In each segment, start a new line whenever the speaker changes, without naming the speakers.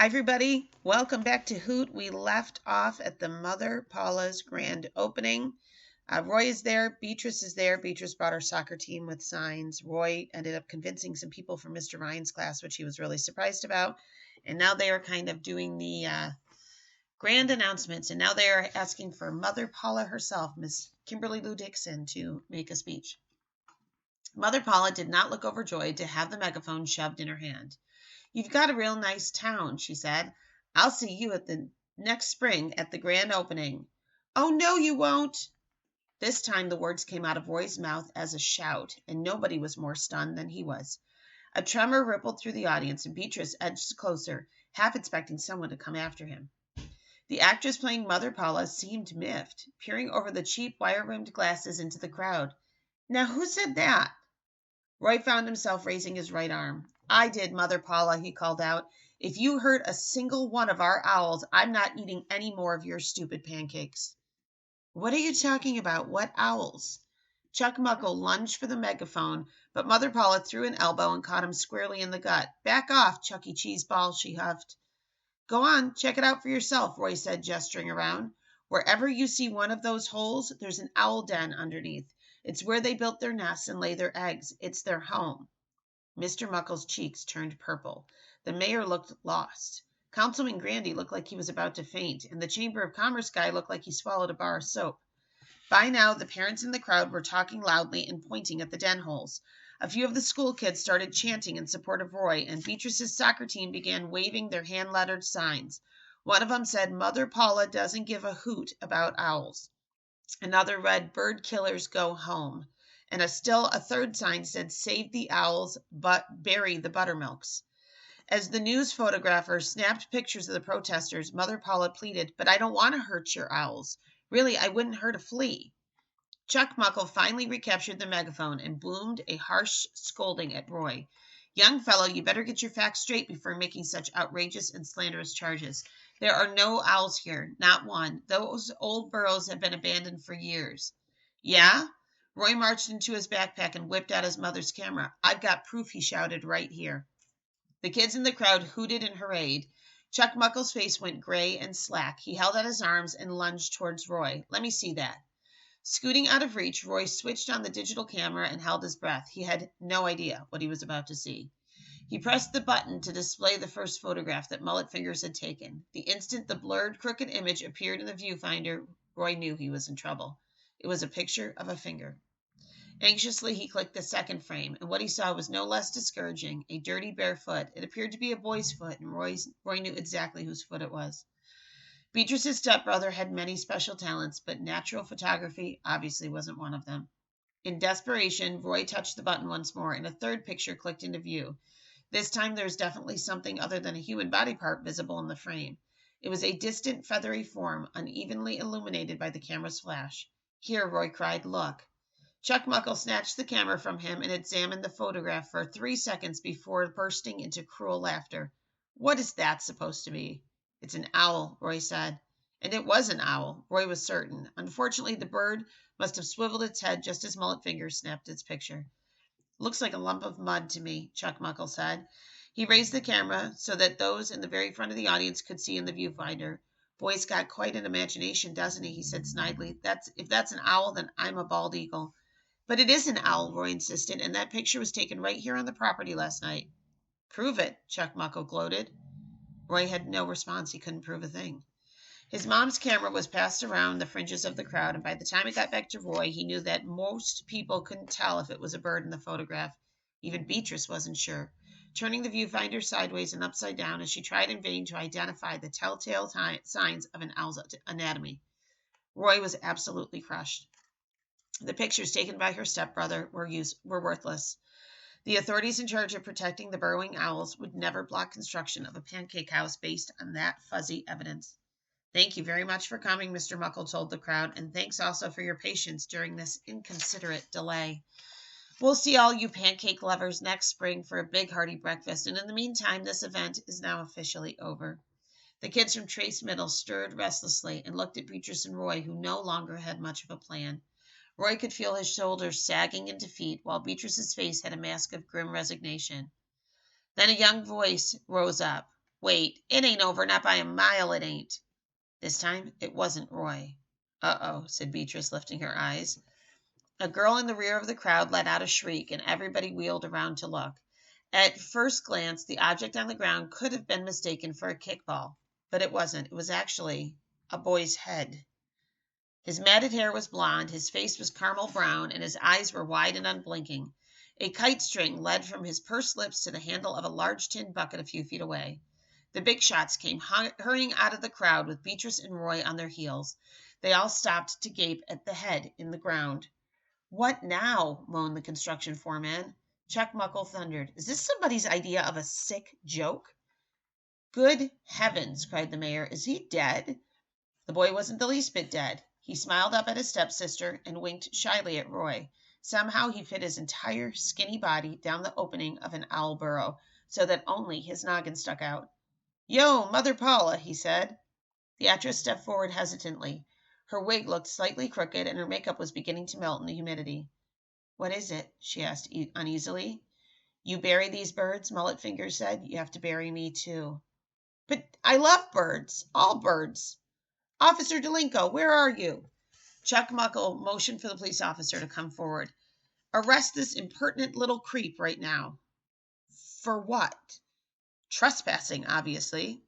Hi, everybody. Welcome back to Hoot. We left off at the Mother Paula's grand opening. Roy is there. Beatrice is there. Beatrice brought her soccer team with signs. Roy ended up convincing some people from Mr. Ryan's class, which he was really surprised about. And now they are kind of doing the grand announcements. And now they are asking for Mother Paula herself, Miss Kimberly Lou Dixon, to make a speech. Mother Paula did not look overjoyed to have the megaphone shoved in her hand. "You've got a real nice town," she said. "I'll see you at the next spring at the grand opening." "Oh, no, you won't." This time the words came out of Roy's mouth as a shout, and nobody was more stunned than he was. A tremor rippled through the audience, and Beatrice edged closer, half expecting someone to come after him. The actress playing Mother Paula seemed miffed, peering over the cheap wire-rimmed glasses into the crowd. "Now, who said that?" Roy found himself raising his right arm. "I did, Mother Paula," he called out. "If you hurt a single one of our owls, I'm not eating any more of your stupid pancakes." "What are you talking about? What owls?" Chuck Muckle lunged for the megaphone, but Mother Paula threw an elbow and caught him squarely in the gut. "Back off, Chucky Cheeseball," she huffed. "Go on, check it out for yourself," Roy said, gesturing around. "Wherever you see one of those holes, there's an owl den underneath. It's where they built their nests and lay their eggs. It's their home." Mr. Muckle's cheeks turned purple. The mayor looked lost. Councilman Grandy looked like he was about to faint, and the Chamber of Commerce guy looked like he swallowed a bar of soap. By now, the parents in the crowd were talking loudly and pointing at the den holes. A few of the school kids started chanting in support of Roy, and Beatrice's soccer team began waving their hand-lettered signs. One of them said, "Mother Paula doesn't give a hoot about owls." Another read, "Bird killers go home." And a third sign said, "Save the owls, but bury the buttermilks." As the news photographer snapped pictures of the protesters, Mother Paula pleaded, "But I don't want to hurt your owls. Really, I wouldn't hurt a flea." Chuck Muckle finally recaptured the megaphone and boomed a harsh scolding at Roy. "Young fellow, you better get your facts straight before making such outrageous and slanderous charges. There are no owls here, not one. Those old burrows have been abandoned for years." "Yeah?" Roy marched into his backpack and whipped out his mother's camera. "I've got proof," he shouted, "right here." The kids in the crowd hooted and hurrahed. Chuck Muckle's face went gray and slack. He held out his arms and lunged towards Roy. "Let me see that." Scooting out of reach, Roy switched on the digital camera and held his breath. He had no idea what he was about to see. He pressed the button to display the first photograph that Mullet Fingers had taken. The instant the blurred, crooked image appeared in the viewfinder, Roy knew he was in trouble. It was a picture of a finger. Anxiously, he clicked the second frame, and what he saw was no less discouraging. A dirty bare foot. It appeared to be a boy's foot, and Roy knew exactly whose foot it was. Beatrice's stepbrother had many special talents, but natural photography obviously wasn't one of them. In desperation, Roy touched the button once more, and a third picture clicked into view. This time there was definitely something other than a human body part visible in the frame. It was a distant, feathery form, unevenly illuminated by the camera's flash. "Here," Roy cried, "look." Chuck Muckle snatched the camera from him and examined the photograph for 3 seconds before bursting into cruel laughter. "What is that supposed to be?" "It's an owl," Roy said. And it was an owl, Roy was certain. Unfortunately, the bird must have swiveled its head just as Mullet Fingers snapped its picture. "Looks like a lump of mud to me," Chuck Muckle said. He raised the camera so that those in the very front of the audience could see in the viewfinder. "Boy's got quite an imagination, doesn't he?" said snidely. "If that's an owl, then I'm a bald eagle." "But it is an owl," Roy insisted, "and that picture was taken right here on the property last night." "Prove it," Chuck Muckle gloated. Roy had no response. He couldn't prove a thing. His mom's camera was passed around the fringes of the crowd, and by the time it got back to Roy, he knew that most people couldn't tell if it was a bird in the photograph. Even Beatrice wasn't sure, turning the viewfinder sideways and upside down as she tried in vain to identify the telltale signs of an owl's anatomy. Roy was absolutely crushed. The pictures taken by her stepbrother were worthless. The authorities in charge of protecting the burrowing owls would never block construction of a pancake house based on that fuzzy evidence. "Thank you very much for coming," Mr. Muckle told the crowd, "and thanks also for your patience during this inconsiderate delay. We'll see all you pancake lovers next spring for a big hearty breakfast, and in the meantime, this event is now officially over." The kids from Trace Middle stirred restlessly and looked at Beatrice and Roy, who no longer had much of a plan. Roy could feel his shoulders sagging in defeat, while Beatrice's face had a mask of grim resignation. Then a young voice rose up. Wait, it ain't over, not by a mile it ain't. This time it wasn't Roy. Uh-oh, said Beatrice, lifting her eyes. A girl in the rear of the crowd let out a shriek, and everybody wheeled around to look. At first glance, the object on the ground could have been mistaken for a kickball, but it wasn't. It was actually a boy's head. His matted hair was blonde, his face was caramel brown, and his eyes were wide and unblinking. A kite string led from his pursed lips to the handle of a large tin bucket a few feet away. The big shots came hurrying out of the crowd with Beatrice and Roy on their heels. They all stopped to gape at the head in the ground. "What now?" moaned the construction foreman. Chuck Muckle thundered, "Is this somebody's idea of a sick joke?" "Good heavens!" cried the mayor. "Is he dead?" The boy wasn't the least bit dead. He smiled up at his stepsister and winked shyly at Roy. Somehow he fit his entire skinny body down the opening of an owl burrow, so that only his noggin stuck out. "Yo, Mother Paula," he said. The actress stepped forward hesitantly. Her wig looked slightly crooked, and her makeup was beginning to melt in the humidity. "What is it?" she asked uneasily. "You bury these birds," Mullet Fingers said. "You have to bury me, too." "But I love birds. All birds. Officer Delinko, where are you?" Chuck Muckle motioned for the police officer to come forward. "Arrest this impertinent little creep right now." "For what?" "Trespassing, obviously."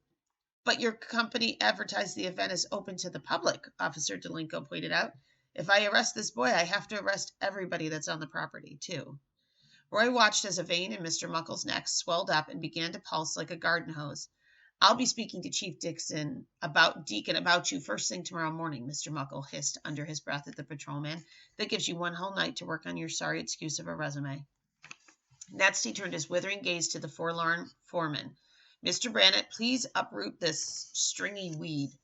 "But your company advertised the event as open to the public," Officer Delinko pointed out. "If I arrest this boy, I have to arrest everybody that's on the property, too." Roy watched as a vein in Mr. Muckle's neck swelled up and began to pulse like a garden hose. "I'll be speaking to Chief Deacon about you first thing tomorrow morning," Mr. Muckle hissed under his breath at the patrolman. "That gives you one whole night to work on your sorry excuse of a resume." Next, he turned his withering gaze to the forlorn foreman. "Mr. Brannett, please uproot this stringy weed."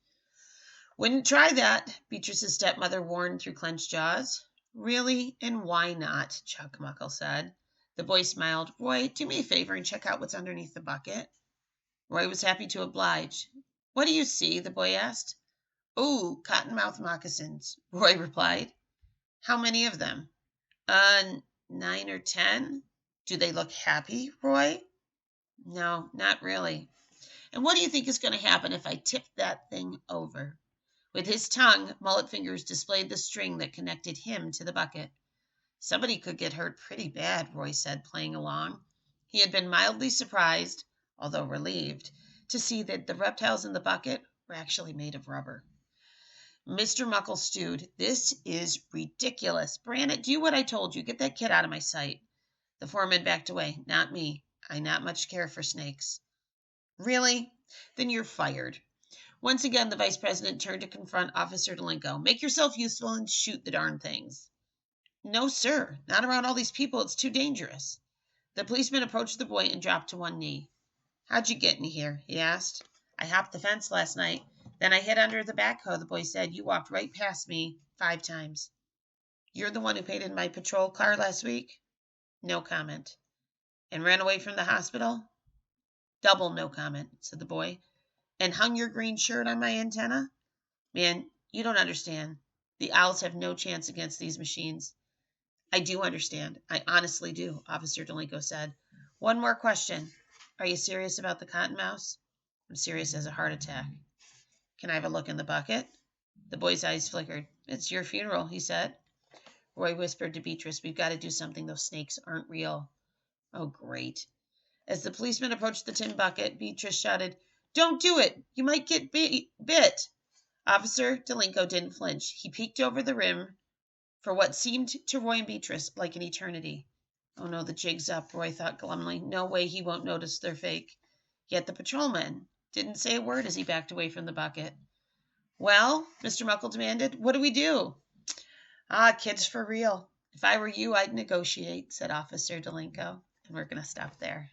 "Wouldn't try that," Beatrice's stepmother warned through clenched jaws. "Really? And why not?" Chuck Muckle said. The boy smiled. "Roy, do me a favor and check out what's underneath the bucket." Roy was happy to oblige. "What do you see?" the boy asked. "Oh, cottonmouth moccasins," Roy replied. "How many of them?" 9 or 10. "Do they look happy, Roy?" "No, not really." "And what do you think is going to happen if I tip that thing over?" With his tongue, Mullet Fingers displayed the string that connected him to the bucket. "Somebody could get hurt pretty bad," Roy said, playing along. He had been mildly surprised, although relieved, to see that the reptiles in the bucket were actually made of rubber. Mr. Muckle stewed. "This is ridiculous. Brannett, do what I told you. Get that kid out of my sight." The foreman backed away. "Not me. I not much care for snakes." "Really? Then you're fired." Once again, the vice president turned to confront Officer Delinko. "Make yourself useful and shoot the darn things." "No, sir. Not around all these people. It's too dangerous." The policeman approached the boy and dropped to one knee. "How'd you get in here?" he asked. "I hopped the fence last night. Then I hid under the backhoe," the boy said. "You walked right past me 5 times." "You're the one who painted my patrol car last week?" No comment. "And ran away from the hospital?" Double no comment, said the boy. "And hung your green shirt on my antenna?" "Man, you don't understand. The owls have no chance against these machines." "I do understand. I honestly do," Officer Delinko said. "One more question. Are you serious about the cottonmouse?" "I'm serious as a heart attack." "Can I have a look in the bucket?" The boy's eyes flickered. "It's your funeral," he said. Roy whispered to Beatrice, "We've got to do something. Those snakes aren't real." "Oh, great." As the policeman approached the tin bucket, Beatrice shouted, "Don't do it! You might get bit." Officer Delinko didn't flinch. He peeked over the rim for what seemed to Roy and Beatrice like an eternity. "Oh no, the jig's up," Roy thought glumly. "No way he won't notice they're fake." Yet the patrolman didn't say a word as he backed away from the bucket. "Well," Mr. Muckle demanded, "what do we do?" "Ah, kid's for real. If I were you, I'd negotiate," said Officer Delinko. And we're going to stop there.